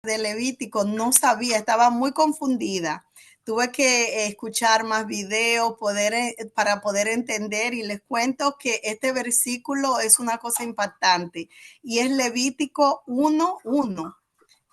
de Levítico, no sabía, estaba muy confundida. Tuve que escuchar más videos para poder entender, y les cuento que este versículo es una cosa impactante y es Levítico 1:1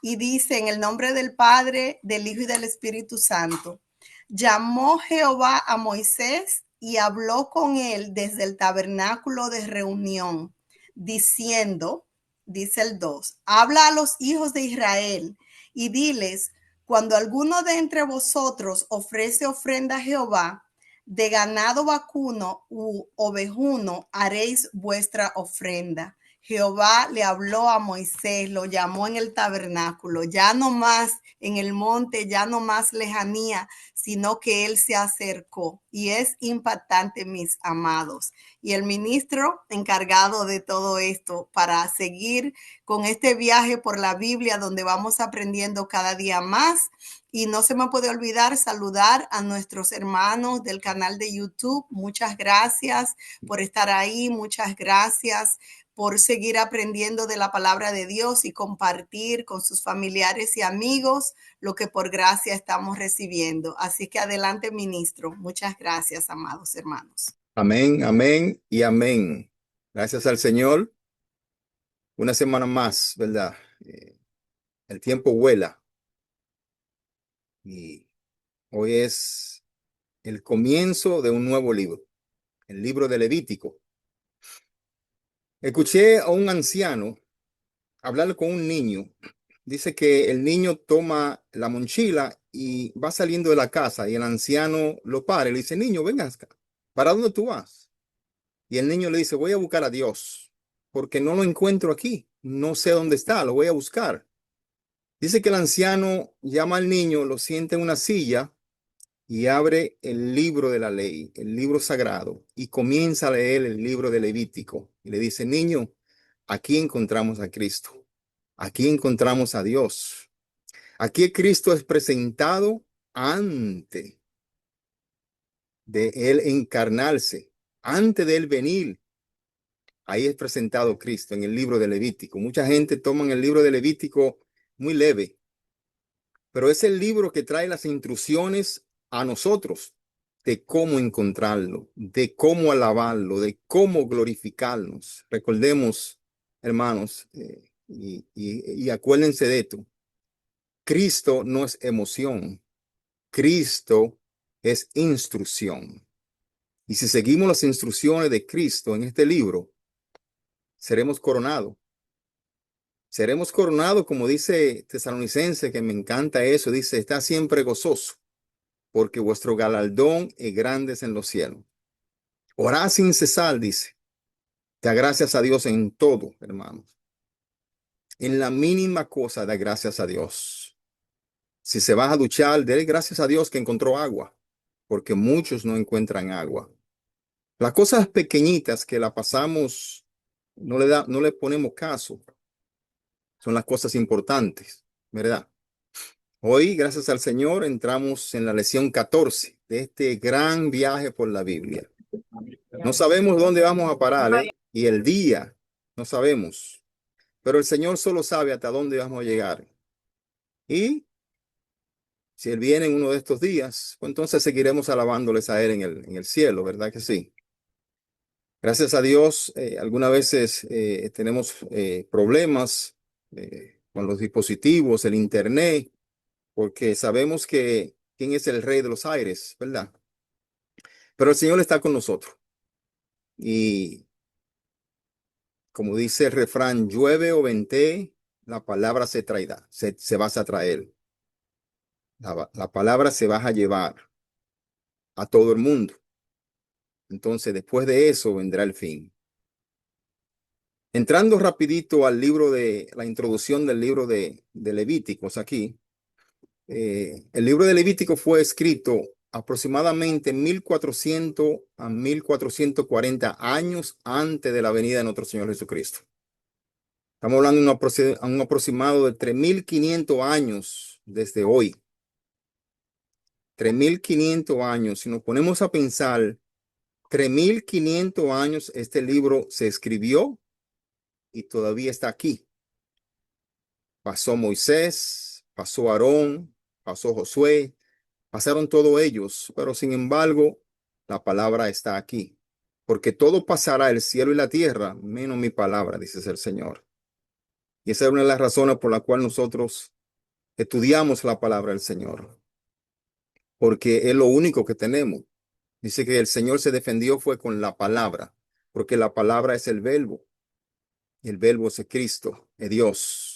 y dice: en el nombre del Padre, del Hijo y del Espíritu Santo. Llamó Jehová a Moisés y habló con él desde el tabernáculo de reunión, diciendo, dice el 2, habla a los hijos de Israel y diles: cuando alguno de entre vosotros ofrece ofrenda a Jehová, de ganado vacuno u ovejuno haréis vuestra ofrenda. Jehová le habló a Moisés, lo llamó en el tabernáculo, ya no más en el monte, ya no más lejanía, sino que él se acercó. Y es impactante, mis amados. Y el ministro encargado de todo esto para seguir con este viaje por la Biblia, donde vamos aprendiendo cada día más. Y no se me puede olvidar saludar a nuestros hermanos del canal de YouTube. Muchas gracias por estar ahí. Muchas gracias por seguir aprendiendo de la palabra de Dios y compartir con sus familiares y amigos lo que por gracia estamos recibiendo. Así que adelante, ministro. Muchas gracias, amados hermanos. Amén, amén y amén. Gracias al Señor. Una semana más, ¿verdad? El tiempo vuela y hoy es el comienzo de un nuevo libro, el libro de Levítico. Escuché a un anciano hablar con un niño. Dice que el niño toma la mochila y va saliendo de la casa y el anciano lo para y le dice: niño, venga acá. ¿Para dónde tú vas? Y el niño le dice: voy a buscar a Dios porque no lo encuentro aquí. No sé dónde está, lo voy a buscar. Dice que el anciano llama al niño, lo sienta en una silla y abre el libro de la ley, el libro sagrado, y comienza a leer el libro de Levítico. Y le dice: niño, aquí encontramos a Cristo. Aquí encontramos a Dios. Aquí Cristo es presentado antes de él encarnarse, antes de él venir. Ahí es presentado Cristo en el libro de Levítico. Mucha gente toma el libro de Levítico muy leve, pero es el libro que trae las instrucciones a nosotros de cómo encontrarlo, de cómo alabarlo, de cómo glorificarnos. Recordemos, hermanos, y acuérdense de esto: Cristo no es emoción, Cristo es instrucción. Y si seguimos las instrucciones de Cristo en este libro, seremos coronados. Seremos coronados, como dice Tesalonicense, que me encanta eso, dice: está siempre gozoso, porque vuestro galardón es grande en los cielos. Orad sin cesar, dice. Da gracias a Dios en todo, hermanos. En la mínima cosa da gracias a Dios. Si se va a duchar, dele gracias a Dios que encontró agua, porque muchos no encuentran agua. Las cosas pequeñitas que la pasamos, no le ponemos caso, son las cosas importantes, ¿verdad? Hoy, gracias al Señor, entramos en la lección 14 de este gran viaje por la Biblia. No sabemos dónde vamos a parar, ¿eh? Y el día, no sabemos, pero el Señor solo sabe hasta dónde vamos a llegar. Y si Él viene en uno de estos días, pues entonces seguiremos alabándoles a Él en el cielo, ¿verdad que sí? Gracias a Dios, algunas veces tenemos problemas con los dispositivos, el internet, porque sabemos que quién es el rey de los aires, ¿verdad? Pero el Señor está con nosotros. Y como dice el refrán, llueve o ventee, la palabra se traerá, se va a traer. La palabra se va a llevar a todo el mundo. Entonces, después de eso vendrá el fin. Entrando rapidito al libro de la introducción del libro de Levíticos aquí. El libro de Levítico fue escrito aproximadamente 1400 a 1440 años antes de la venida de nuestro Señor Jesucristo. Estamos hablando de un aproximado de 3500 años desde hoy. 3500 años. Si nos ponemos a pensar, 3500 años este libro se escribió y todavía está aquí. Pasó Moisés, pasó Aarón, pasó Josué, pasaron todos ellos, pero sin embargo, la palabra está aquí. Porque todo pasará, el cielo y la tierra, menos mi palabra, dice el Señor. Y esa es una de las razones por la cual nosotros estudiamos la palabra del Señor, porque es lo único que tenemos. Dice que el Señor se defendió fue con la palabra, porque la palabra es el verbo, y el verbo es Cristo, es Dios.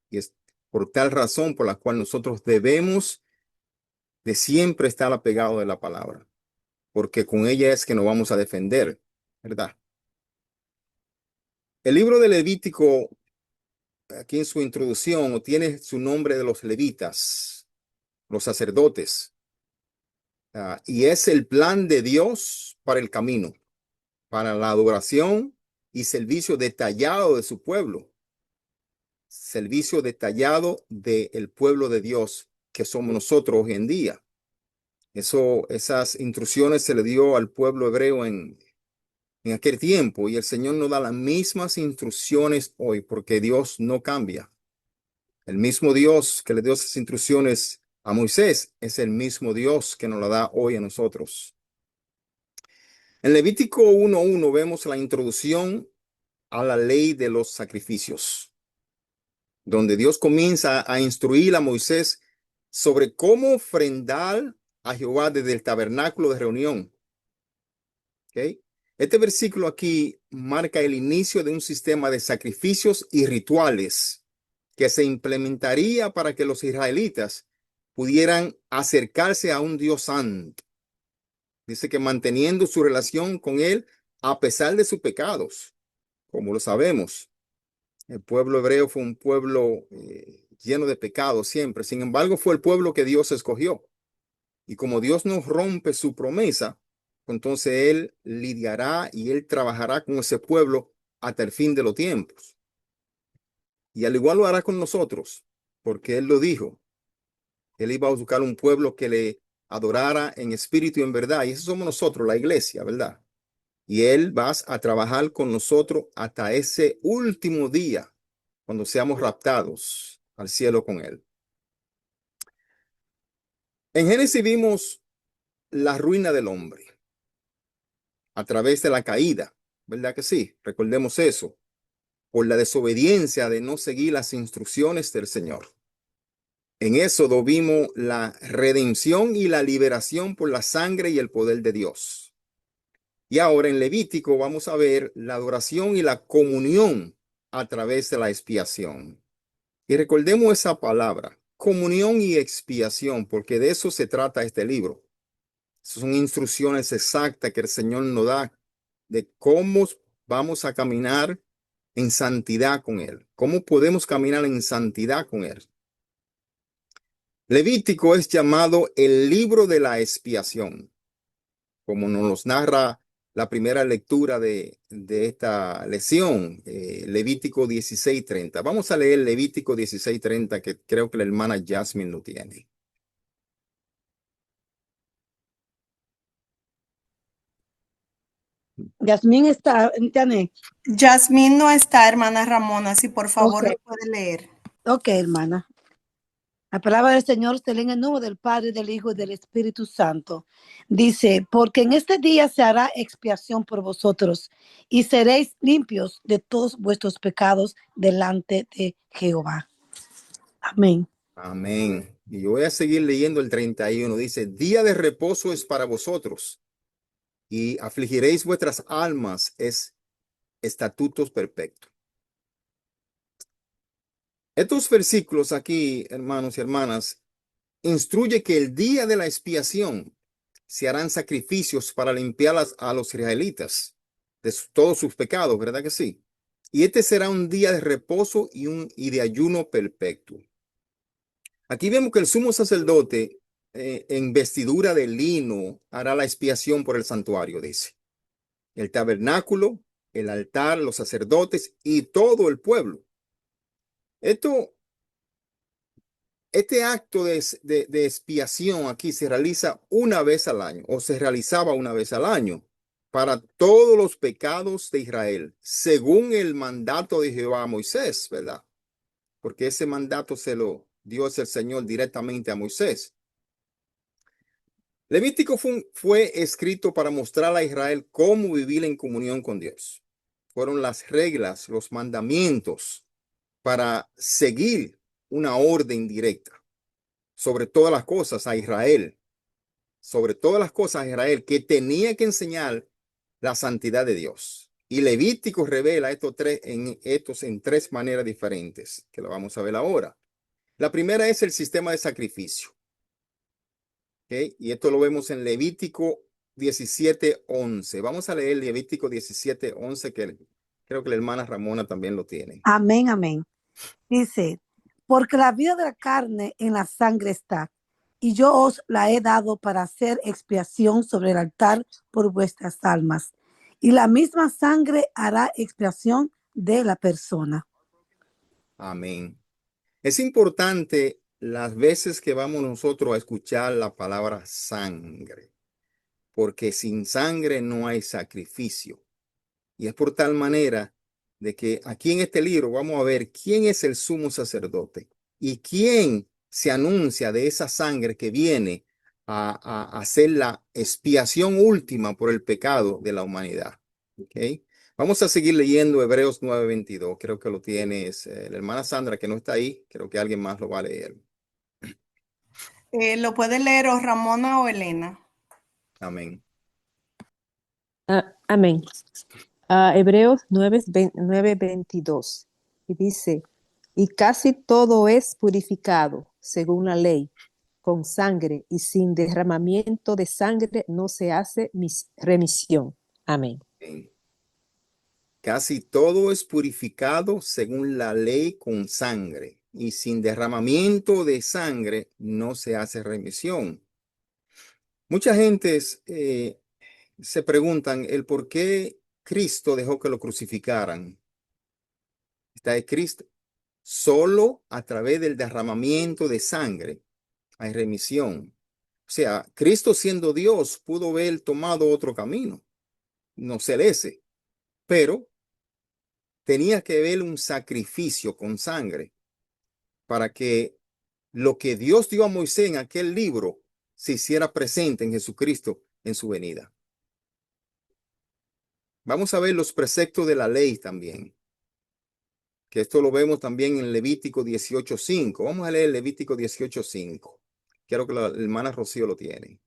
Y es por tal razón por la cual nosotros debemos de siempre estar apegados de la palabra, porque con ella es que nos vamos a defender, ¿verdad? El libro de Levítico, aquí en su introducción, tiene su nombre de los levitas, los sacerdotes, y es el plan de Dios para el camino, para la adoración y servicio detallado de su pueblo, servicio detallado del pueblo de Dios que somos nosotros hoy en día. Esas instrucciones se le dio al pueblo hebreo en aquel tiempo y el Señor nos da las mismas instrucciones hoy porque Dios no cambia. El mismo Dios que le dio esas instrucciones a Moisés es el mismo Dios que nos la da hoy a nosotros. En Levítico 1:1 vemos la introducción a la ley de los sacrificios, donde Dios comienza a instruir a Moisés sobre cómo ofrendar a Jehová desde el tabernáculo de reunión. ¿Okay? Este versículo aquí marca el inicio de un sistema de sacrificios y rituales que se implementaría para que los israelitas pudieran acercarse a un Dios santo. Dice que manteniendo su relación con él a pesar de sus pecados, como lo sabemos. El pueblo hebreo fue un pueblo lleno de pecados siempre. Sin embargo, fue el pueblo que Dios escogió. Y como Dios no rompe su promesa, entonces Él lidiará y Él trabajará con ese pueblo hasta el fin de los tiempos. Y al igual lo hará con nosotros, porque Él lo dijo. Él iba a buscar un pueblo que le adorara en espíritu y en verdad. Y eso somos nosotros, la iglesia, ¿verdad? Y Él va a trabajar con nosotros hasta ese último día, cuando seamos raptados al cielo con Él. En Génesis vimos la ruina del hombre a través de la caída, ¿verdad que sí? Recordemos eso, por la desobediencia de no seguir las instrucciones del Señor. En Éxodo vimos la redención y la liberación por la sangre y el poder de Dios. Y ahora en Levítico vamos a ver la adoración y la comunión a través de la expiación. Y recordemos esa palabra, comunión y expiación, porque de eso se trata este libro. Son instrucciones exactas que el Señor nos da de cómo vamos a caminar en santidad con Él. ¿Cómo podemos caminar en santidad con Él? Levítico es llamado el libro de la expiación, como nos narra la primera lectura de esta lección, Levítico 16:30. Vamos a leer Levítico 16:30, que creo que la hermana Jasmine lo tiene. Yasmín está, Janet. Yasmín no está, hermana Ramona, si por favor Ok, lo puede leer. ok, hermana. La palabra del Señor se lee en el nombre del Padre, del Hijo y del Espíritu Santo. Dice, porque en este día se hará expiación por vosotros y seréis limpios de todos vuestros pecados delante de Jehová. Amén. Amén. Y yo voy a seguir leyendo el 31. Dice, día de reposo es para vosotros y afligiréis vuestras almas, es estatutos perfectos. Estos versículos aquí, hermanos y hermanas, instruye que el día de la expiación se harán sacrificios para limpiar a los israelitas de todos sus pecados, ¿verdad que sí? Y este será un día de reposo y de ayuno perfecto. Aquí vemos que el sumo sacerdote en vestidura de lino hará la expiación por el santuario, dice. El tabernáculo, el altar, los sacerdotes y todo el pueblo. Este acto de expiación aquí se realiza una vez al año o se realizaba una vez al año para todos los pecados de Israel, según el mandato de Jehová a Moisés, ¿verdad? porque ese mandato se lo dio el Señor directamente a Moisés. Levítico fue escrito para mostrar a Israel cómo vivir en comunión con Dios. Fueron las reglas, los mandamientos para seguir una orden directa sobre todas las cosas a Israel, sobre todas las cosas a Israel, que tenía que enseñar la santidad de Dios. Y Levítico revela estos en tres maneras diferentes, que lo vamos a ver ahora. La primera es el sistema de sacrificio. ¿Okay? Y esto lo vemos en Levítico 17:11. Vamos a leer Levítico 17:11, que creo que la hermana Ramona también lo tiene. Amén, amén. Dice, porque la vida de la carne en la sangre está, y yo os la he dado para hacer expiación sobre el altar por vuestras almas. Y la misma sangre hará expiación de la persona. Amén. Es importante las veces que vamos nosotros a escuchar la palabra sangre, porque sin sangre no hay sacrificio. Y es por tal manera de que aquí en este libro vamos a ver quién es el sumo sacerdote y quién se anuncia de esa sangre que viene a hacer la expiación última por el pecado de la humanidad. ¿Okay? Vamos a seguir leyendo Hebreos 9:22. Creo que lo tienes, la hermana Sandra, que no está ahí. Creo que alguien más lo va a leer. ¿Lo puede leer o Ramona o Elena? Amén. Amén. Hebreos 9:22. Y dice, y casi todo es purificado según la ley, con sangre, y sin derramamiento de sangre no se hace remisión. Amén. Amén. Casi todo es purificado según la ley con sangre, y sin derramamiento de sangre no se hace remisión. Mucha gente se preguntan el por qué Cristo dejó que lo crucificaran. Está escrito, solo a través del derramamiento de sangre hay remisión. O sea, Cristo siendo Dios pudo haber tomado otro camino, no ser ese, pero tenía que haber un sacrificio con sangre para que lo que Dios dio a Moisés en aquel libro se hiciera presente en Jesucristo en su venida. Vamos a ver los preceptos de la ley también, que esto lo vemos también en Levítico 18:5. Vamos a leer Levítico 18:5. Quiero que la hermana Rocío lo tiene.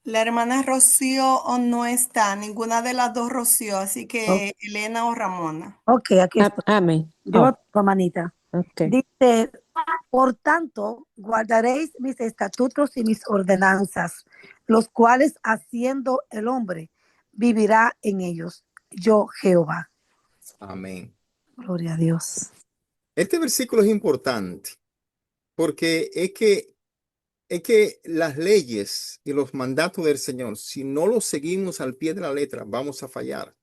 La hermana Rocío no está, ninguna de las dos Rocío, así Ok, que Elena o Ramona. aquí estoy. Amén. Yo, manita. Ok. Dice, por tanto, guardaréis mis estatutos y mis ordenanzas, los cuales haciendo el hombre vivirá en ellos. Yo, Jehová. Amén. Gloria a Dios. Este versículo es importante porque es que las leyes y los mandatos del Señor, si no los seguimos al pie de la letra, vamos a fallar.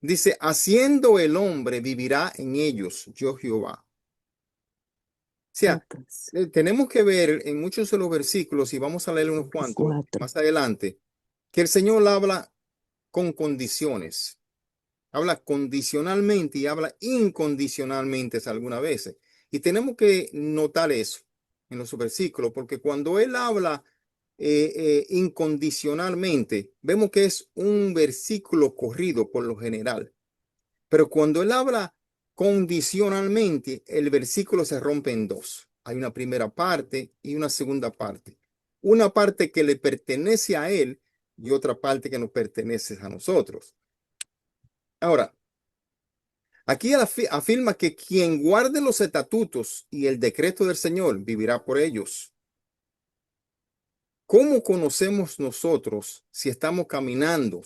Dice, haciendo el hombre vivirá en ellos, yo Jehová. O sea, tenemos que ver en muchos de los versículos, y vamos a leer unos cuantos 4. más adelante, que el Señor habla con condiciones. Habla condicionalmente y habla incondicionalmente algunas veces. Y tenemos que notar eso en los versículos, porque cuando Él habla incondicionalmente, vemos que es un versículo corrido por lo general. Pero cuando Él habla condicionalmente, el versículo se rompe en dos. Hay una primera parte y una segunda parte. Una parte que le pertenece a Él y otra parte que nos pertenece a nosotros. Ahora, aquí afirma que quien guarde los estatutos y el decreto del Señor vivirá por ellos. ¿Cómo conocemos nosotros si estamos caminando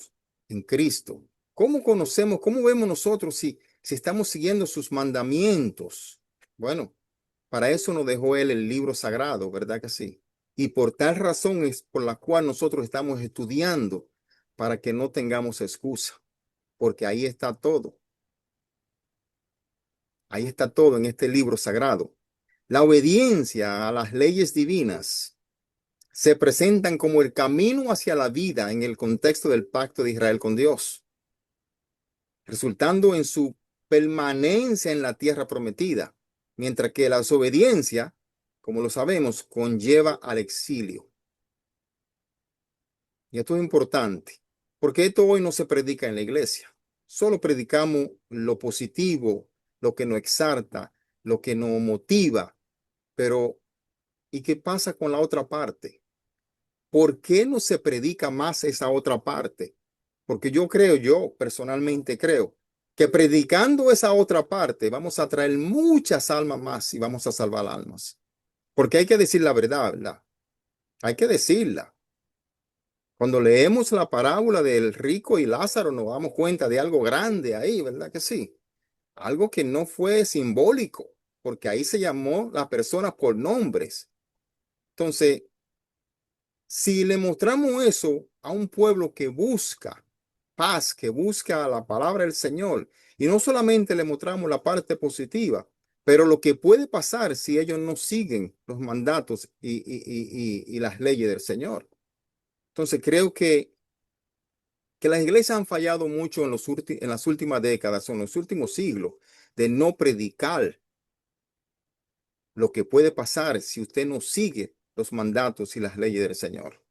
en Cristo? ¿Cómo conocemos, cómo vemos nosotros si estamos siguiendo sus mandamientos? Bueno, para eso nos dejó Él el libro sagrado, ¿verdad que sí? Y por tal razón es por la cual nosotros estamos estudiando, para que no tengamos excusa, porque ahí está todo. Ahí está todo en este libro sagrado. La obediencia a las leyes divinas se presentan como el camino hacia la vida en el contexto del pacto de Israel con Dios, resultando en su permanencia en la tierra prometida, mientras que la desobediencia, como lo sabemos, conlleva al exilio. Y esto es importante, porque esto hoy no se predica en la iglesia. Solo predicamos lo positivo, lo que nos exalta, lo que nos motiva. Pero, ¿y qué pasa con la otra parte? ¿Por qué no se predica más esa otra parte? Porque yo personalmente creo que predicando esa otra parte vamos a traer muchas almas más y vamos a salvar almas. Porque hay que decir la verdad, ¿verdad? Hay que decirla. Cuando leemos la parábola del rico y Lázaro nos damos cuenta de algo grande ahí, ¿verdad que sí? Algo que no fue simbólico, porque ahí se llamó las personas por nombres. Entonces, si le mostramos eso a un pueblo que busca paz, que busca la palabra del Señor, y no solamente le mostramos la parte positiva, pero lo que puede pasar si ellos no siguen los mandatos y las leyes del Señor. Entonces, creo que las iglesias han fallado mucho en las últimas décadas, en los últimos siglos, de no predicar lo que puede pasar si usted no sigue los mandatos y las leyes del Señor.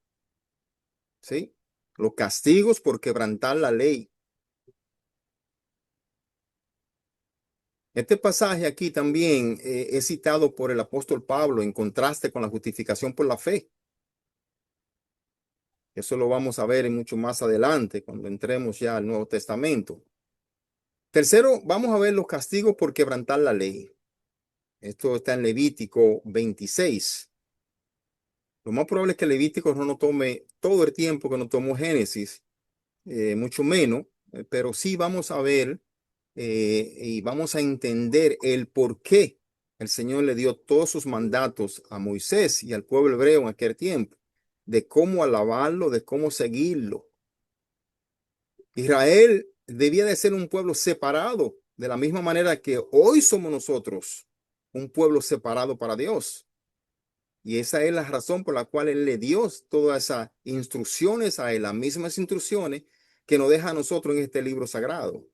¿Sí? Los castigos por quebrantar la ley. Este pasaje aquí también es citado por el apóstol Pablo en contraste con la justificación por la fe. Eso lo vamos a ver mucho más adelante cuando entremos ya al Nuevo Testamento. Tercero, vamos a ver los castigos por quebrantar la ley. Esto está en Levítico 26. Lo más probable es que Levítico no nos tome todo el tiempo que nos tomó Génesis, mucho menos, pero sí vamos a ver y vamos a entender el por qué el Señor le dio todos sus mandatos a Moisés y al pueblo hebreo en aquel tiempo, de cómo alabarlo, de cómo seguirlo. Israel debía de ser un pueblo separado, de la misma manera que hoy somos nosotros, un pueblo separado para Dios. Y esa es la razón por la cual Él le dio todas esas instrucciones a Él, las mismas instrucciones que nos deja a nosotros en este libro sagrado.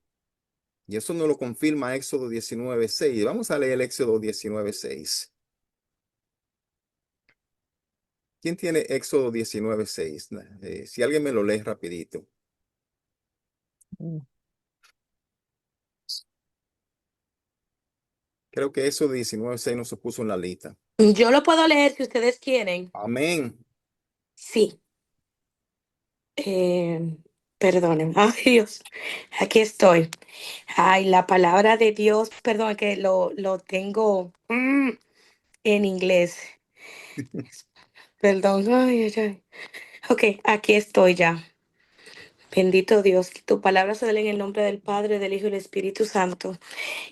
Y eso nos lo confirma Éxodo 19:6. Vamos a leer el Éxodo 19:6. ¿Quién tiene Éxodo 19:6? Si alguien me lo lee rapidito. Creo que Éxodo 19:6 no se puso en la lista. Yo lo puedo leer si ustedes quieren. Amén. Sí. Perdonen. Ay, Dios. Aquí estoy. Ay, la palabra de Dios, perdón, que lo tengo en inglés. Perdón. Ay, ay, ay. Ok, aquí estoy ya. Bendito Dios, que tu palabra se lee en el nombre del Padre, del Hijo y del Espíritu Santo.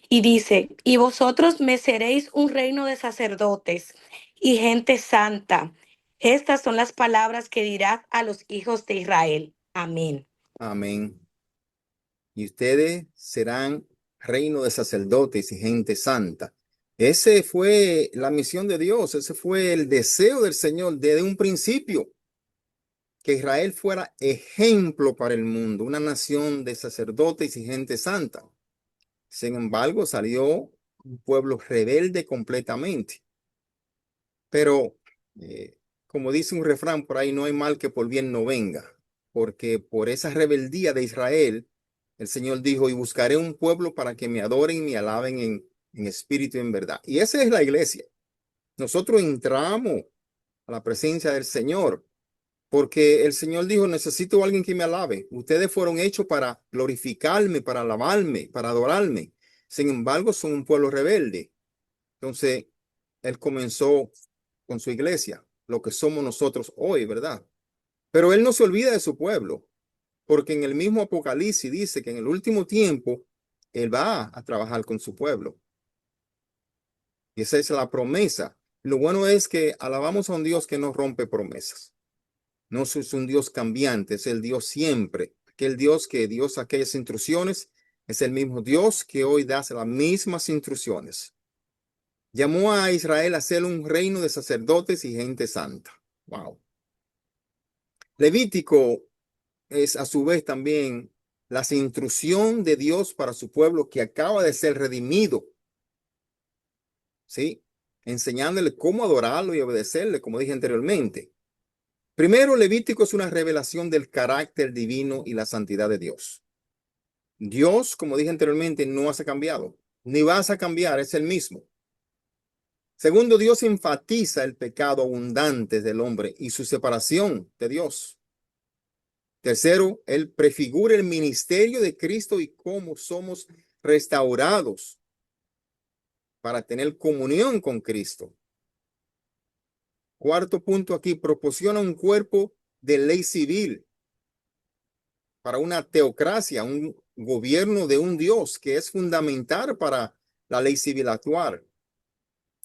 Y dice, y vosotros me seréis un reino de sacerdotes y gente santa. Estas son las palabras que dirás a los hijos de Israel. Amén. Amén. Y ustedes serán reino de sacerdotes y gente santa. Ese fue la misión de Dios, ese fue el deseo del Señor desde un principio, que Israel fuera ejemplo para el mundo, una nación de sacerdotes y gente santa. Sin embargo, salió un pueblo rebelde completamente. Pero, como dice un refrán por ahí, no hay mal que por bien no venga, porque por esa rebeldía de Israel, el Señor dijo, y buscaré un pueblo para que me adoren y me alaben en espíritu y en verdad. Y esa es la iglesia. Nosotros entramos a la presencia del Señor, porque el Señor dijo, necesito a alguien que me alabe. Ustedes fueron hechos para glorificarme, para alabarme, para adorarme. Sin embargo, son un pueblo rebelde. Entonces, Él comenzó con su iglesia, lo que somos nosotros hoy, ¿verdad? Pero Él no se olvida de su pueblo, porque en el mismo Apocalipsis dice que en el último tiempo Él va a trabajar con su pueblo. Y esa es la promesa. Lo bueno es que alabamos a un Dios que no rompe promesas. No es un Dios cambiante, es el Dios siempre. Aquel Dios que dio aquellas instrucciones es el mismo Dios que hoy da las mismas instrucciones. Llamó a Israel a ser un reino de sacerdotes y gente santa. Wow. Levítico es a su vez también las instrucciones de Dios para su pueblo que acaba de ser redimido. ¿Sí? Enseñándole cómo adorarlo y obedecerle, como dije anteriormente. Primero, Levítico es una revelación del carácter divino y la santidad de Dios. Dios, como dije anteriormente, no ha cambiado, ni vas a cambiar, es el mismo. Segundo, Dios enfatiza el pecado abundante del hombre y su separación de Dios. Tercero, Él prefigura el ministerio de Cristo y cómo somos restaurados para tener comunión con Cristo. Cuarto punto aquí, proporciona un cuerpo de ley civil para una teocracia, un gobierno de un Dios que es fundamental para la ley civil actual.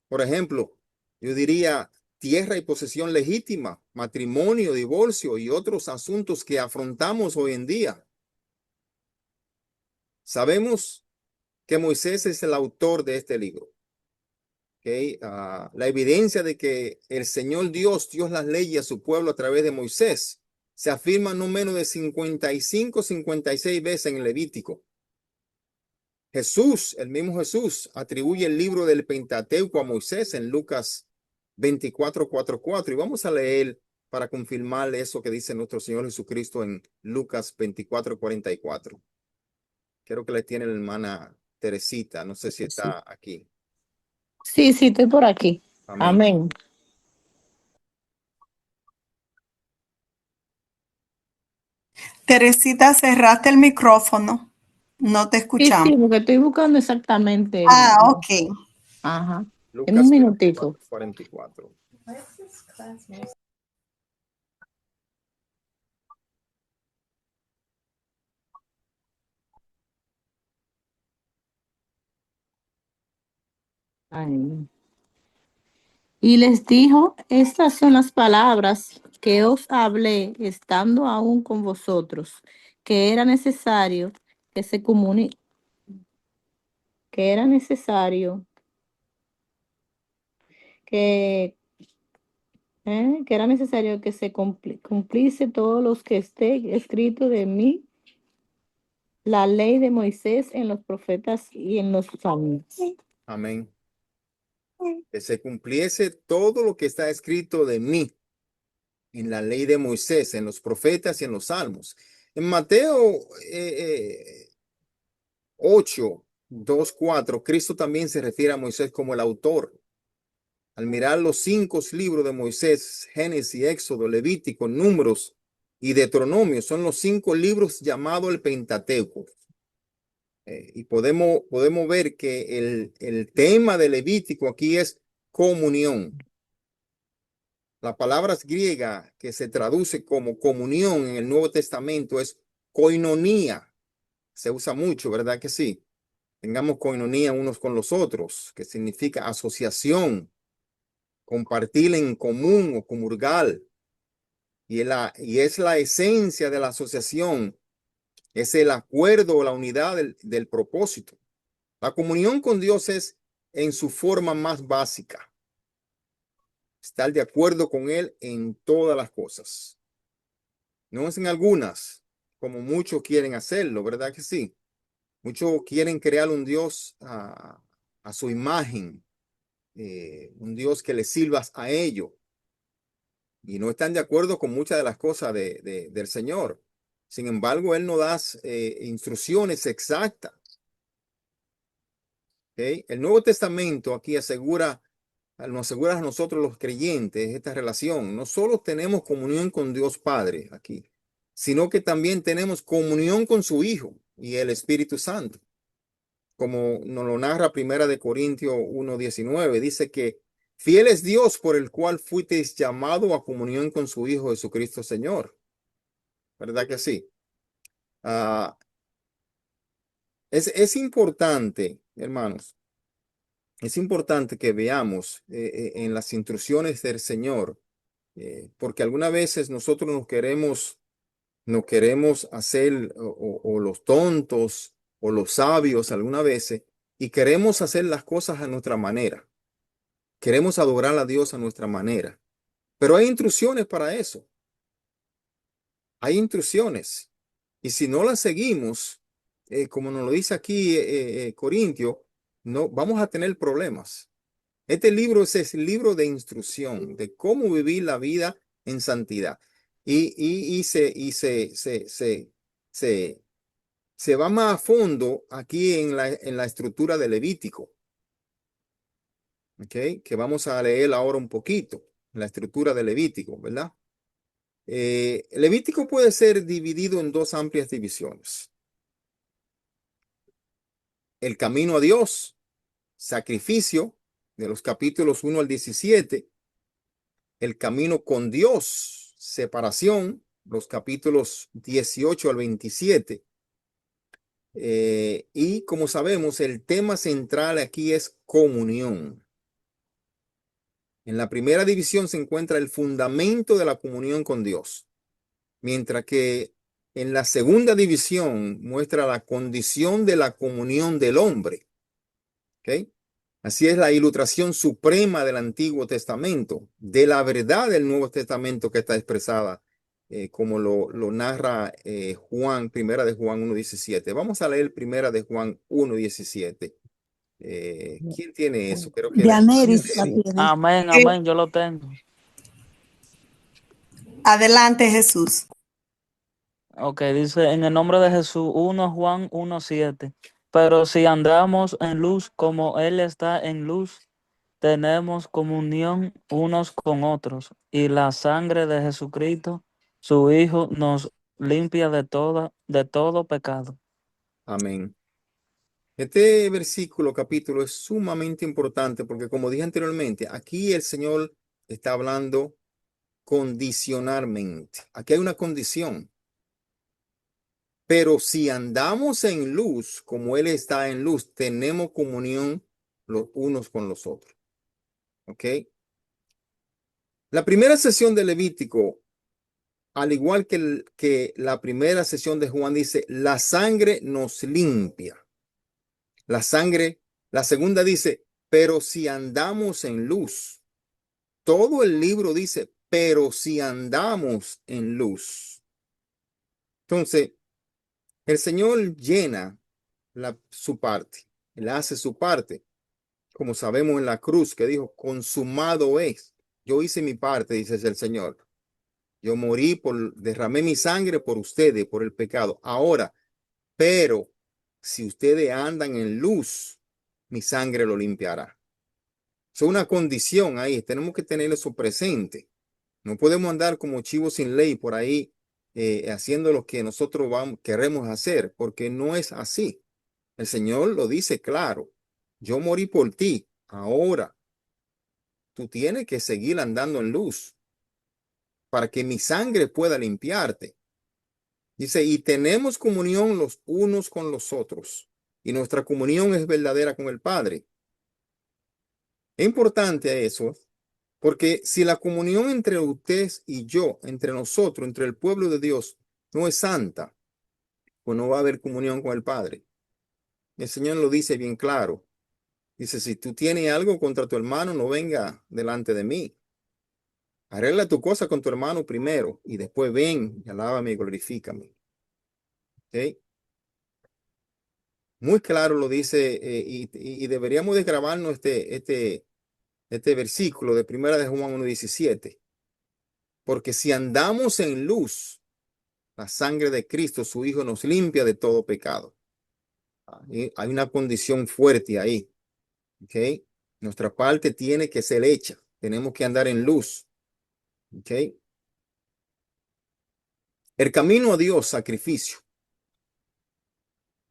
Por ejemplo, yo diría tierra y posesión legítima, matrimonio, divorcio y otros asuntos que afrontamos hoy en día. Sabemos que Moisés es el autor de este libro. Okay. La evidencia de que el Señor Dios dio las leyes a su pueblo a través de Moisés se afirma no menos de 55, 56 veces en el Levítico. Jesús, el mismo Jesús, atribuye el libro del Pentateuco a Moisés en Lucas 24:44. Y vamos a leer para confirmar eso que dice nuestro Señor Jesucristo en Lucas 24:44. Creo que le tiene la hermana Teresita. No sé si está aquí. Sí, sí, estoy por aquí. Amén. Amén. Teresita, cerraste el micrófono. No te Sí, escuchamos. sí, porque estoy buscando exactamente Ok. Ajá. En Lucas un minutico. 44. Ay. Y les dijo, estas son las palabras que os hablé estando aún con vosotros, que era necesario que se comunique, que era necesario que, que era necesario que se cumpliese todo lo que esté escrito de mí, la ley de Moisés en los profetas y en los salmos. Amén. Que se cumpliese todo lo que está escrito de mí en la ley de Moisés, en los profetas y en los salmos. En Mateo 8, 2, 4, Cristo también se refiere a Moisés como el autor. Al mirar los 5 libros de Moisés, Génesis, Éxodo, Levítico, Números y Deuteronomio, son los 5 libros llamados el Pentateuco. Y podemos ver que el tema de Levítico aquí es comunión. La palabra griega que se traduce como comunión en el Nuevo Testamento es koinonía. Se usa mucho, ¿verdad que sí? Tengamos koinonía unos con los otros, que significa asociación, compartir en común o comulgar. Y es la esencia de la asociación, es el acuerdo o la unidad del propósito. La comunión con Dios es en su forma más básica. Estar de acuerdo con Él en todas las cosas. No es en algunas, como muchos quieren hacerlo, ¿verdad que sí? Muchos quieren crear un Dios a su imagen, un Dios que les sirva a ellos. Y no están de acuerdo con muchas de las cosas del Señor. Sin embargo, Él nos da instrucciones exactas. ¿Okay? El Nuevo Testamento aquí nos asegura a nosotros los creyentes esta relación. No solo tenemos comunión con Dios Padre aquí, sino que también tenemos comunión con su Hijo y el Espíritu Santo. Como nos lo narra Primera de Corintios 1:19, dice que fiel es Dios por el cual fuisteis llamado a comunión con su Hijo Jesucristo Señor. ¿Verdad que sí? Es importante, hermanos, es importante que veamos en las instrucciones del Señor, porque algunas veces nosotros nos queremos hacer o los tontos o los sabios algunas veces y queremos hacer las cosas a nuestra manera. Queremos adorar a Dios a nuestra manera. Pero hay instrucciones para eso. Hay instrucciones. Y si no la seguimos, como nos lo dice aquí Corintio, no vamos a tener problemas. Este libro es el libro de instrucción de cómo vivir la vida en santidad. Y se va más a fondo aquí en la estructura de Levítico. ¿Ok? Que vamos a leer ahora un poquito, la estructura de Levítico, ¿verdad? Levítico puede ser dividido en dos amplias divisiones. El camino a Dios, sacrificio, de los capítulos 1 al 17. El camino con Dios, separación, los capítulos 18 al 27. Y como sabemos, el tema central aquí es comunión. En la primera división se encuentra el fundamento de la comunión con Dios, mientras que en la segunda división muestra la condición de la comunión del hombre. ¿Ok? Así es la ilustración suprema del Antiguo Testamento, de la verdad del Nuevo Testamento que está expresada, como lo narra Juan, primera de Juan 1:17. Vamos a leer primera de Juan 1:17. ¿Quién tiene eso? Creo que era Dianeris la Neri. tiene. Amén, amén, yo lo tengo. Adelante, Jesús. Ok, dice en el nombre de Jesús, 1 Juan 1:7. Pero si andamos en luz como Él está en luz, tenemos comunión unos con otros, y la sangre de Jesucristo, su Hijo, nos limpia de todo pecado. Amén. Este versículo, capítulo, es sumamente importante porque, como dije anteriormente, aquí el Señor está hablando condicionalmente. Aquí hay una condición. Pero si andamos en luz, como Él está en luz, tenemos comunión los unos con los otros. ¿Ok? La primera sesión de Levítico, al igual que la primera sesión de Juan, dice, la sangre nos limpia. La sangre, la segunda dice, pero si andamos en luz. Todo el libro dice, pero si andamos en luz. Entonces, el Señor llena su parte. Él hace su parte. Como sabemos en la cruz que dijo, consumado es. Yo hice mi parte, dice el Señor. Yo morí derramé mi sangre por ustedes, por el pecado. Ahora, pero si ustedes andan en luz, mi sangre lo limpiará. Es una condición ahí. Tenemos que tener eso presente. No podemos andar como chivos sin ley por ahí haciendo lo que nosotros queremos hacer, porque no es así. El Señor lo dice claro. Yo morí por ti. Ahora tú tienes que seguir andando en luz para que mi sangre pueda limpiarte. Dice, y tenemos comunión los unos con los otros. Y nuestra comunión es verdadera con el Padre. Es importante eso, porque si la comunión entre ustedes y yo, entre nosotros, entre el pueblo de Dios, no es santa, pues no va a haber comunión con el Padre. El Señor lo dice bien claro. Dice, si tú tienes algo contra tu hermano, no venga delante de mí. Arregla tu cosa con tu hermano primero y después ven y alábame y glorifícame. ¿Ok? Muy claro lo dice y deberíamos de grabarnos este versículo de primera de Juan 1:17. Porque si andamos en luz, la sangre de Cristo, su Hijo, nos limpia de todo pecado. Hay una condición fuerte ahí. ¿Ok? Nuestra parte tiene que ser hecha. Tenemos que andar en luz. ¿Ok? El camino a Dios, sacrificio.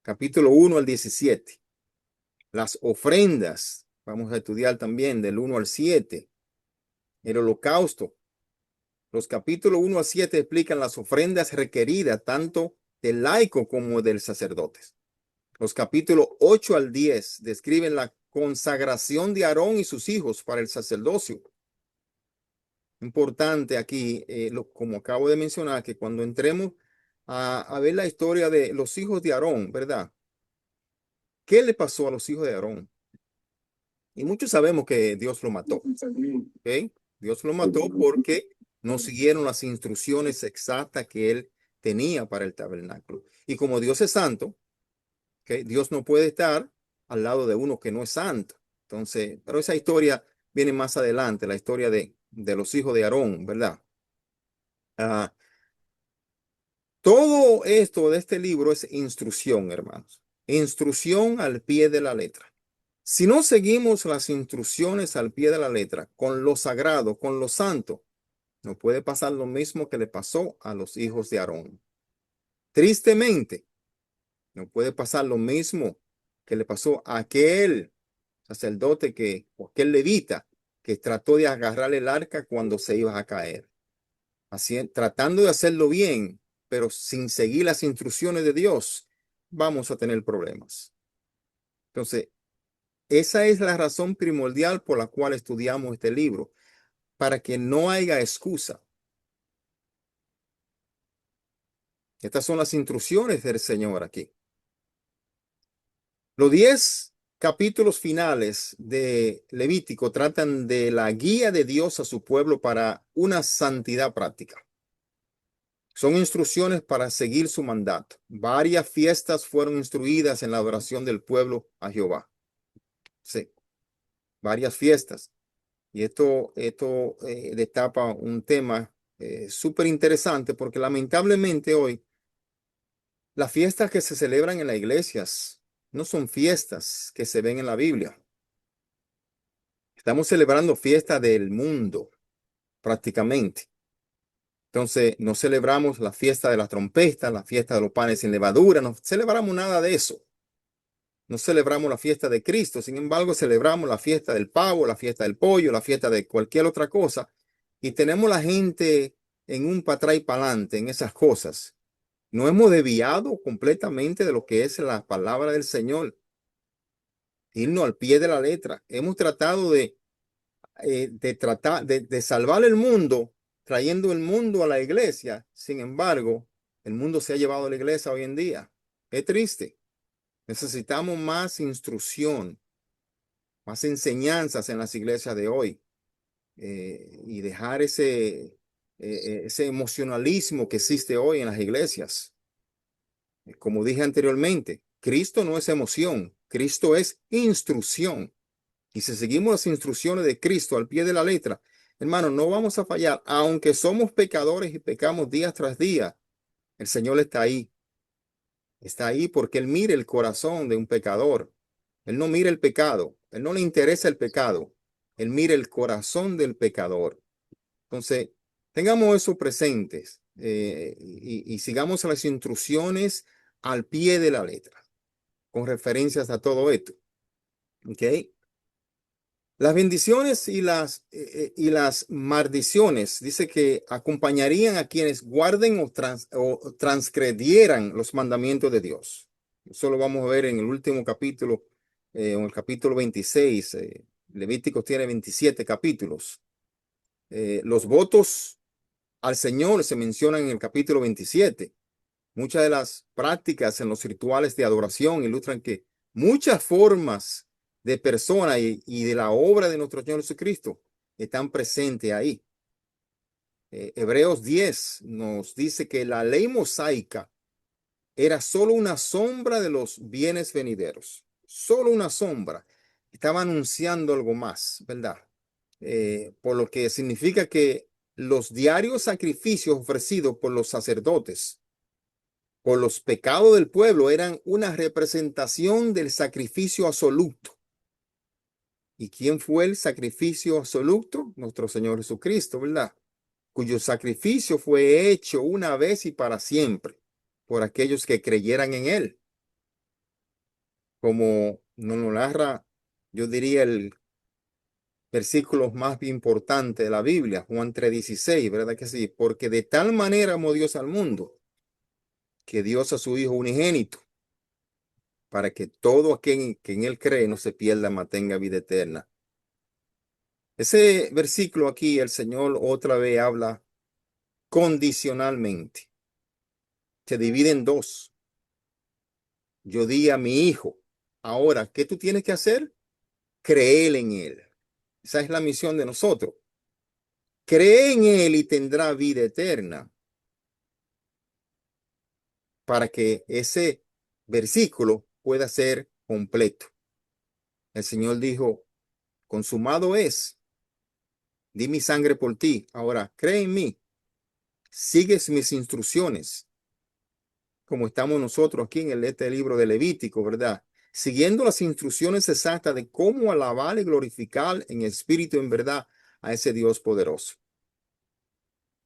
Capítulo 1 al 17. Las ofrendas. Vamos a estudiar también del 1 al 7. El holocausto. Los capítulos 1 al 7 explican las ofrendas requeridas tanto del laico como del sacerdote. Los capítulos 8 al 10 describen la consagración de Aarón y sus hijos para el sacerdocio. Importante aquí, como acabo de mencionar, que cuando entremos a ver la historia de los hijos de Aarón, ¿verdad? ¿Qué le pasó a los hijos de Aarón? Y muchos sabemos que Dios lo mató. ¿Ok? Dios lo mató porque no siguieron las instrucciones exactas que él tenía para el tabernáculo. Y como Dios es santo, ¿okay? Dios no puede estar al lado de uno que no es santo. Entonces, pero esa historia viene más adelante, la historia de los hijos de Aarón, ¿verdad? Ah, todo esto de este libro es instrucción, hermanos. Instrucción al pie de la letra. Si no seguimos las instrucciones al pie de la letra, con lo sagrado, con lo santo, no puede pasar lo mismo que le pasó a los hijos de Aarón. Tristemente, no puede pasar lo mismo que le pasó a aquel sacerdote o aquel levita que trató de agarrar el arca cuando se iba a caer. Así, tratando de hacerlo bien, pero sin seguir las instrucciones de Dios, vamos a tener problemas. Entonces, esa es la razón primordial por la cual estudiamos este libro, para que no haya excusa. Estas son las instrucciones del Señor aquí. Los 10 capítulos finales de Levítico tratan de la guía de Dios a su pueblo para una santidad práctica. Son instrucciones para seguir su mandato. Varias fiestas fueron instruidas en la adoración del pueblo a Jehová. Sí, varias fiestas. Y esto destapa un tema súper interesante porque lamentablemente hoy las fiestas que se celebran en las iglesias no son fiestas que se ven en la Biblia. Estamos celebrando fiestas del mundo prácticamente. Entonces, no celebramos la fiesta de las trompetas, la fiesta de los panes sin levadura, no celebramos nada de eso. No celebramos la fiesta de Cristo, sin embargo, celebramos la fiesta del pavo, la fiesta del pollo, la fiesta de cualquier otra cosa. Y tenemos la gente en un para atrás y para adelante en esas cosas. No hemos desviado completamente de lo que es la palabra del Señor. Irnos al pie de la letra. Hemos tratado de salvar el mundo, trayendo el mundo a la iglesia. Sin embargo, el mundo se ha llevado a la iglesia hoy en día. Es triste. Necesitamos más instrucción, más enseñanzas en las iglesias de hoy y dejar ese emocionalismo que existe hoy en las iglesias. Como dije anteriormente, Cristo no es emoción, Cristo es instrucción. Y si seguimos las instrucciones de Cristo al pie de la letra, hermano, no vamos a fallar. Aunque somos pecadores y pecamos día tras día, el Señor está ahí. Está ahí porque Él mira el corazón de un pecador. Él no mira el pecado. Él no le interesa el pecado. Él mira el corazón del pecador. Entonces, tengamos eso presentes y sigamos las instrucciones al pie de la letra, con referencias a todo esto. ¿Ok? Las bendiciones y las maldiciones, dice que acompañarían a quienes guarden o transgredieran los mandamientos de Dios. Eso lo vamos a ver en el último capítulo, en el capítulo 26. Levítico tiene 27 capítulos. Los votos al Señor se mencionan en el capítulo 27. Muchas de las prácticas en los rituales de adoración ilustran que muchas formas de persona y de la obra de nuestro Señor Jesucristo están presentes ahí. Hebreos 10 nos dice que la ley mosaica era solo una sombra de los bienes venideros, solo una sombra. Estaba anunciando algo más, ¿verdad? Por lo que significa que los diarios sacrificios ofrecidos por los sacerdotes por los pecados del pueblo eran una representación del sacrificio absoluto. ¿Y quién fue el sacrificio absoluto? Nuestro Señor Jesucristo, ¿verdad? Cuyo sacrificio fue hecho una vez y para siempre por aquellos que creyeran en Él. Como nos lo narra, yo diría, el versículo más importante de la Biblia, Juan 3:16, ¿verdad que sí? Porque de tal manera amó Dios al mundo, que dio a su Hijo unigénito, para que todo aquel que en Él cree no se pierda, mas tenga vida eterna. Ese versículo aquí, el Señor otra vez habla condicionalmente. Se divide en dos. Yo di a mi hijo. Ahora, ¿qué tú tienes que hacer? Creer en Él. Esa es la misión de nosotros. Cree en Él y tendrá vida eterna. para que ese versículo pueda ser completo. El Señor dijo, consumado es, di mi sangre por ti. Ahora, cree en mí, sigues mis instrucciones, como estamos nosotros aquí en este libro de Levítico, ¿verdad? Siguiendo las instrucciones exactas de cómo alabar y glorificar en espíritu y en verdad a ese Dios poderoso.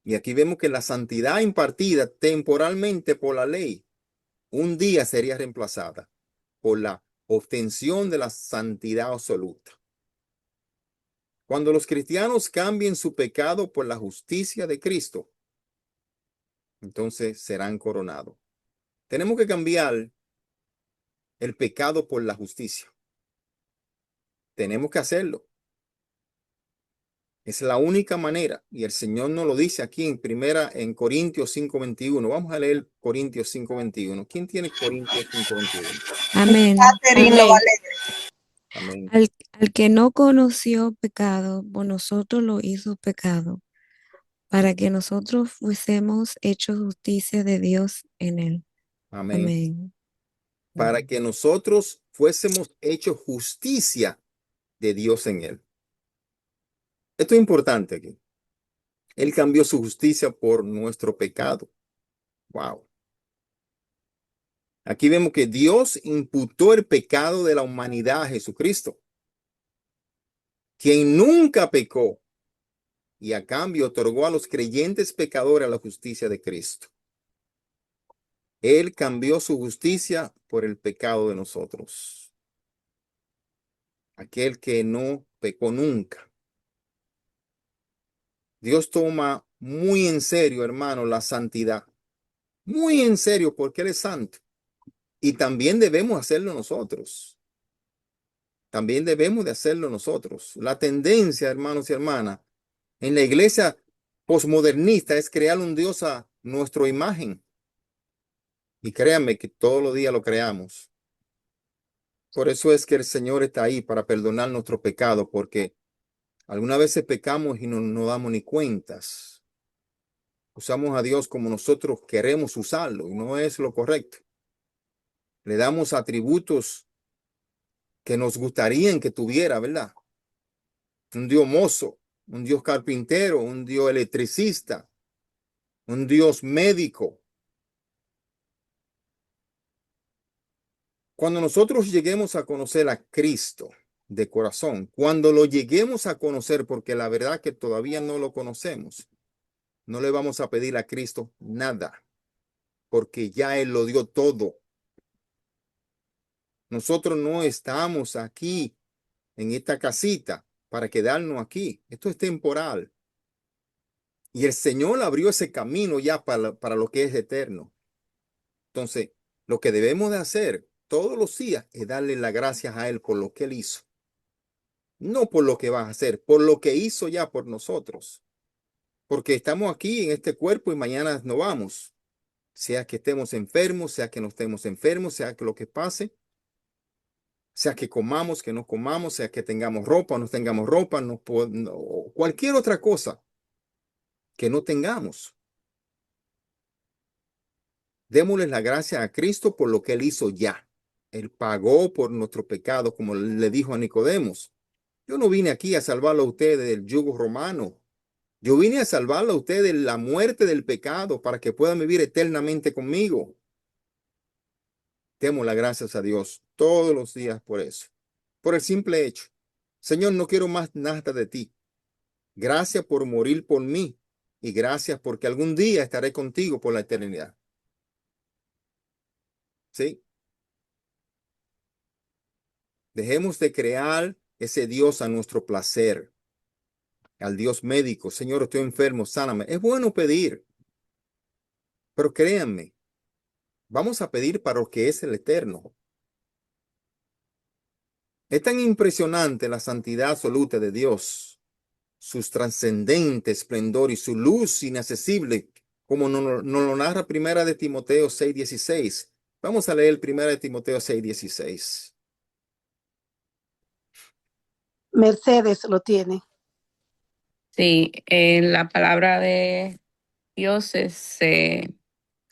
Y aquí vemos que la santidad impartida temporalmente por la ley, un día sería reemplazada por la obtención de la santidad absoluta. Cuando los cristianos cambien su pecado por la justicia de Cristo, entonces serán coronados. Tenemos que cambiar el pecado por la justicia. Tenemos que hacerlo. Es la única manera. Y el Señor nos lo dice aquí en Corintios 5:21. Vamos a leer Corintios 5:21. ¿Quién tiene Corintios 5:21? Amén. Catherine lo va a Amén. leer. Amén. Al que no conoció pecado, por nosotros lo hizo pecado, para que nosotros fuésemos hechos justicia de Dios en él. Amén. Amén. Para que nosotros fuésemos hechos justicia de Dios en él. Esto es importante aquí. Él cambió su justicia por nuestro pecado. Wow. Aquí vemos que Dios imputó el pecado de la humanidad a Jesucristo, quien nunca pecó, y a cambio otorgó a los creyentes pecadores la justicia de Cristo. Él cambió su justicia por el pecado de nosotros. Aquel que no pecó nunca. Dios toma muy en serio, hermano, la santidad. Muy en serio porque Él es santo. Y también debemos hacerlo nosotros. También debemos de hacerlo nosotros. La tendencia, hermanos y hermanas, en la iglesia posmodernista es crear un Dios a nuestra imagen. Y créanme que todos los días lo creamos. Por eso es que el Señor está ahí para perdonar nuestro pecado, porque algunas veces pecamos y no damos ni cuentas. Usamos a Dios como nosotros queremos usarlo y no es lo correcto. Le damos atributos que nos gustaría que tuviera, ¿verdad? Un Dios mozo, un Dios carpintero, un Dios electricista, un Dios médico. Cuando nosotros lleguemos a conocer a Cristo de corazón, cuando lo lleguemos a conocer, porque la verdad que todavía no lo conocemos, no le vamos a pedir a Cristo nada, porque ya Él lo dio todo. Nosotros no estamos aquí en esta casita para quedarnos aquí. Esto es temporal. Y el Señor abrió ese camino ya para lo que es eterno. Entonces, lo que debemos de hacer todos los días es darle las gracias a Él por lo que Él hizo. No por lo que va a hacer, por lo que hizo ya por nosotros. Porque estamos aquí en este cuerpo y mañana no vamos. Sea que estemos enfermos, sea que no estemos enfermos, sea que lo que pase, sea que comamos, que no comamos, sea que tengamos ropa o no tengamos ropa, cualquier otra cosa que no tengamos. Démosle la gracia a Cristo por lo que Él hizo ya. Él pagó por nuestro pecado, como le dijo a Nicodemos. Yo no vine aquí a salvarlo a ustedes del yugo romano. Yo vine a salvarlo a ustedes de la muerte del pecado para que puedan vivir eternamente conmigo. Demos las gracias a Dios todos los días por eso. Por el simple hecho. Señor, no quiero más nada de ti. Gracias por morir por mí. Y gracias porque algún día estaré contigo por la eternidad. ¿Sí? Dejemos de crear ese Dios a nuestro placer. Al Dios médico. Señor, estoy enfermo, sáname. Es bueno pedir. Pero créanme, vamos a pedir para lo que es el eterno. Es tan impresionante la santidad absoluta de Dios, su trascendente esplendor y su luz inaccesible, como nos lo narra Primera de Timoteo 6:16. Vamos a leer Primera de Timoteo 6:16. Mercedes lo tiene. Sí, la palabra de Dios es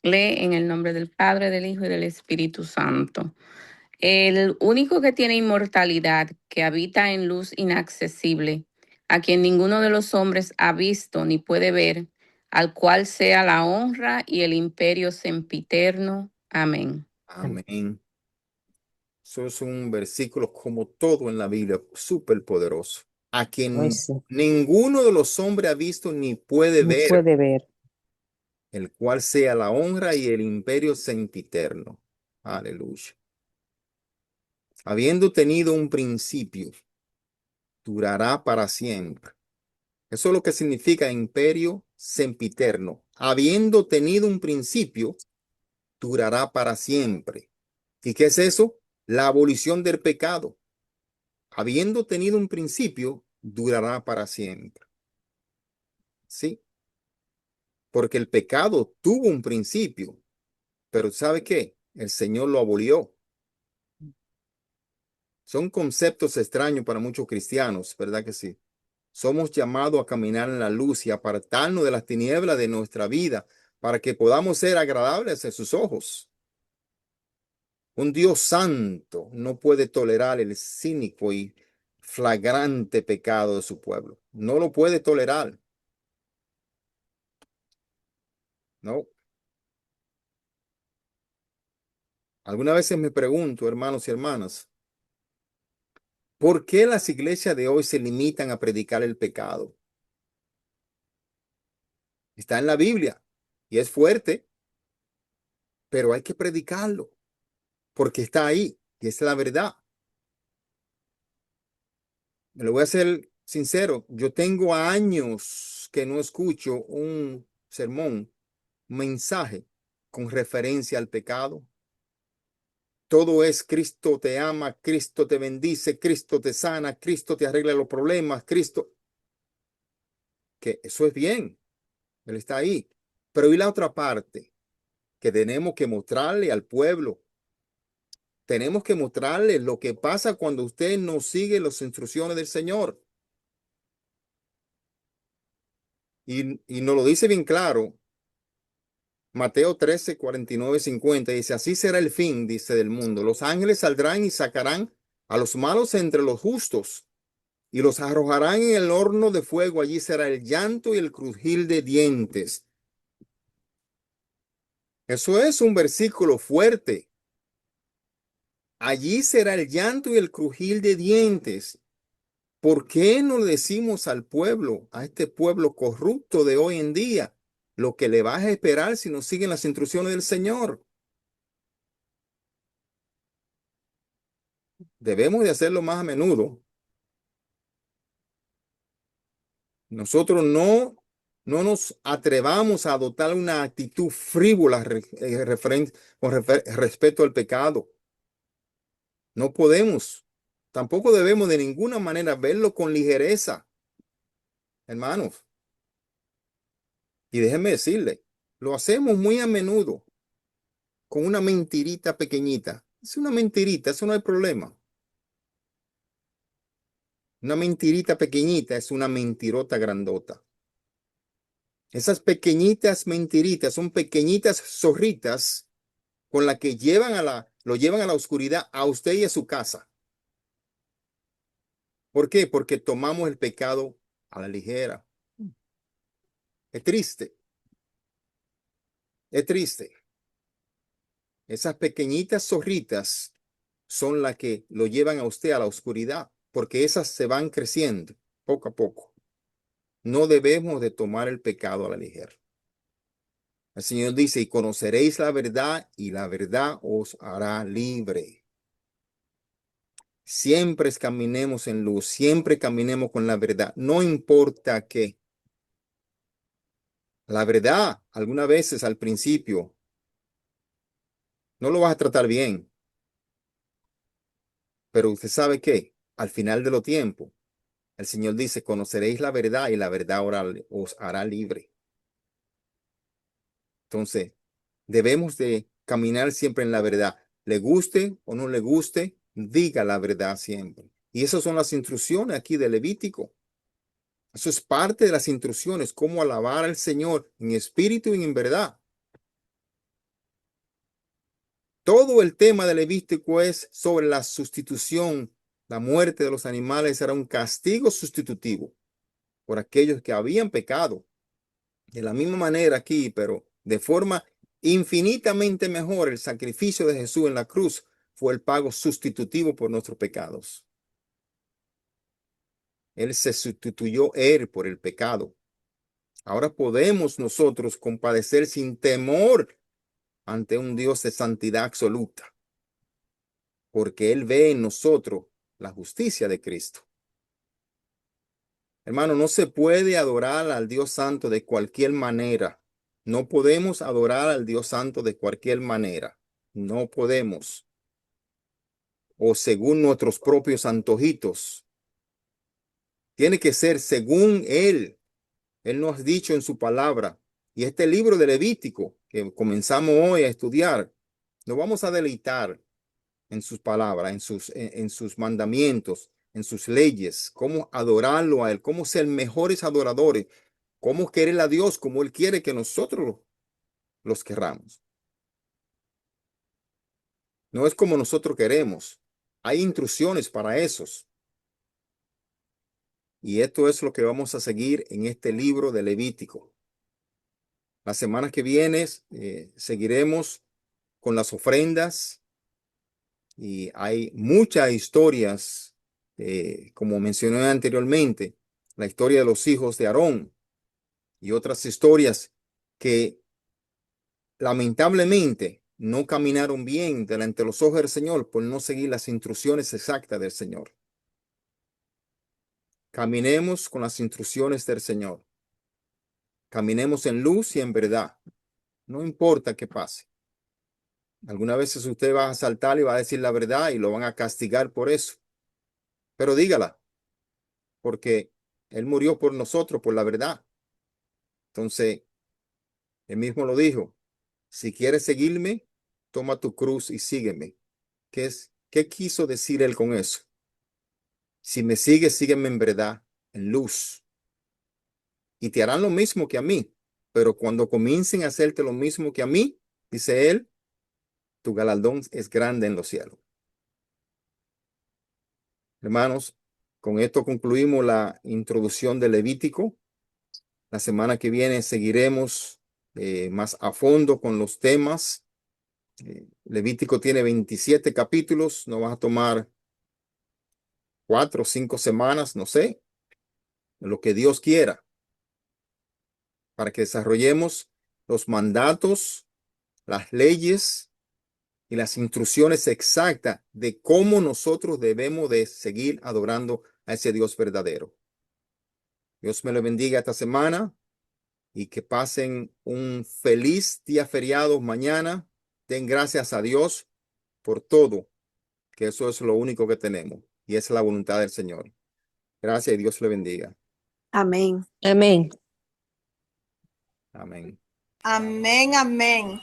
Lee en el nombre del Padre, del Hijo y del Espíritu Santo. El único que tiene inmortalidad, que habita en luz inaccesible, a quien ninguno de los hombres ha visto ni puede ver, al cual sea la honra y el imperio sempiterno. Amén. Amén. Eso es un versículo como todo en la Biblia, súper poderoso. A Ay, quien sí, ninguno de los hombres ha visto ni puede no ver, puede ver. el cual sea la honra y el imperio sempiterno. Aleluya. Habiendo tenido un principio, durará para siempre. Eso es lo que significa imperio sempiterno. Habiendo tenido un principio, durará para siempre. ¿Y qué es eso? La abolición del pecado. Habiendo tenido un principio, durará para siempre. ¿Sí? Porque el pecado tuvo un principio, pero ¿sabe qué? El Señor lo abolió. Son conceptos extraños para muchos cristianos, ¿verdad que sí? Somos llamados a caminar en la luz y apartarnos de las tinieblas de nuestra vida para que podamos ser agradables a sus ojos. Un Dios santo no puede tolerar el cínico y flagrante pecado de su pueblo. No lo puede tolerar. No. Algunas veces me pregunto, hermanos y hermanas, ¿por qué las iglesias de hoy se limitan a predicar el pecado? Está en la Biblia y es fuerte, pero hay que predicarlo porque está ahí y es la verdad. Me lo voy a ser sincero, yo tengo años que no escucho un sermón, un mensaje con referencia al pecado. Todo es Cristo te ama, Cristo te bendice, Cristo te sana, Cristo te arregla los problemas, Cristo, que eso es bien, Él está ahí. Pero ¿y la otra parte? Que tenemos que mostrarle al pueblo. Tenemos que mostrarle lo que pasa cuando usted no sigue las instrucciones del Señor. Y nos lo dice bien claro. Mateo 13, 49, 50 dice, así será el fin, dice, del mundo. Los ángeles saldrán y sacarán a los malos entre los justos y los arrojarán en el horno de fuego. Allí será el llanto y el crujir de dientes. Eso es un versículo fuerte. Allí será el llanto y el crujir de dientes. ¿Por qué no le decimos al pueblo, a este pueblo corrupto de hoy en día, lo que le va a esperar si no siguen las instrucciones del Señor? Debemos de hacerlo más a menudo. Nosotros no nos atrevamos a adoptar una actitud frívola respecto al pecado. No podemos. Tampoco debemos de ninguna manera verlo con ligereza, hermanos. Y déjenme decirle, lo hacemos muy a menudo con una mentirita pequeñita. Es una mentirita, eso no hay problema. Una mentirita pequeñita es una mentirota grandota. Esas pequeñitas mentiritas son pequeñitas zorritas con las que lo llevan a la oscuridad a usted y a su casa. ¿Por qué? Porque tomamos el pecado a la ligera. Es triste, es triste. Esas pequeñitas zorritas son las que lo llevan a usted a la oscuridad, porque esas se van creciendo poco a poco. No debemos de tomar el pecado a la ligera. El Señor dice, y conoceréis la verdad, y la verdad os hará libre. Siempre caminemos en luz, siempre caminemos con la verdad, no importa qué. La verdad, algunas veces al principio, no lo vas a tratar bien, pero usted sabe que al final de los tiempos, el Señor dice, conoceréis la verdad y la verdad os hará libre. Entonces, debemos de caminar siempre en la verdad. Le guste o no le guste, diga la verdad siempre. Y esas son las instrucciones aquí de Levítico. Eso es parte de las instrucciones, cómo alabar al Señor en espíritu y en verdad. todo el tema del Levítico es sobre la sustitución. La muerte de los animales era un castigo sustitutivo por aquellos que habían pecado. De la misma manera aquí, pero de forma infinitamente mejor, el sacrificio de Jesús en la cruz fue el pago sustitutivo por nuestros pecados. Él se sustituyó por el pecado. Ahora podemos nosotros compadecer sin temor ante un Dios de santidad absoluta, porque Él ve en nosotros la justicia de Cristo. Hermano, no se puede adorar al Dios Santo de cualquier manera. No podemos adorar al Dios Santo de cualquier manera. No podemos. O según nuestros propios antojitos. Tiene que ser según Él. Él nos ha dicho en su palabra. Y este libro de Levítico, que comenzamos hoy a estudiar, nos vamos a deleitar en sus palabras, en sus mandamientos, en sus leyes, cómo adorarlo a Él, cómo ser mejores adoradores, cómo querer a Dios como Él quiere que nosotros los querramos. No es como nosotros queremos. Hay instrucciones para esos. Y esto es lo que vamos a seguir en este libro de Levítico. Las semanas que vienen seguiremos con las ofrendas y hay muchas historias, como mencioné anteriormente, la historia de los hijos de Aarón y otras historias que lamentablemente no caminaron bien delante de los ojos del Señor por no seguir las instrucciones exactas del Señor. Caminemos con las instrucciones del Señor. Caminemos en luz y en verdad. No importa qué pase. Algunas veces usted va a saltar y va a decir la verdad y lo van a castigar por eso. Pero dígala, porque Él murió por nosotros, por la verdad. Entonces, Él mismo lo dijo. Si quieres seguirme, toma tu cruz y sígueme. ¿Qué quiso decir Él con eso? Si me sigues, sígueme en verdad, en luz. Y te harán lo mismo que a mí. Pero cuando comiencen a hacerte lo mismo que a mí, dice Él, tu galardón es grande en los cielos. Hermanos, con esto concluimos la introducción de Levítico. La semana que viene seguiremos más a fondo con los temas. Levítico tiene 27 capítulos. Nos va a tomar 4 o 5 semanas, no sé, lo que Dios quiera, para que desarrollemos los mandatos, las leyes y las instrucciones exactas de cómo nosotros debemos de seguir adorando a ese Dios verdadero. Dios me lo bendiga esta semana y que pasen un feliz día feriado mañana. Den gracias a Dios por todo, que eso es lo único que tenemos y es la voluntad del Señor. Gracias y Dios le bendiga. Amén. Amén. Amén. Amén, amén.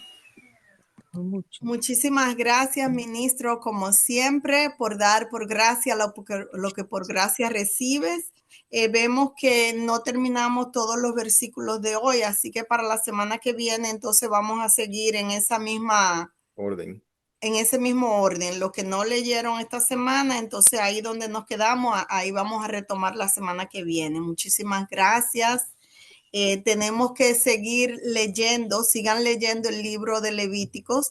Mucho. Muchísimas gracias, ministro, como siempre, por dar por gracia lo que por gracia recibes. Vemos que no terminamos todos los versículos de hoy, así que para la semana que viene, entonces vamos a seguir en esa misma orden. En ese mismo orden. Lo que no leyeron esta semana, entonces ahí donde nos quedamos, ahí vamos a retomar la semana que viene. Muchísimas gracias. Tenemos que seguir leyendo, sigan leyendo el libro de Levíticos.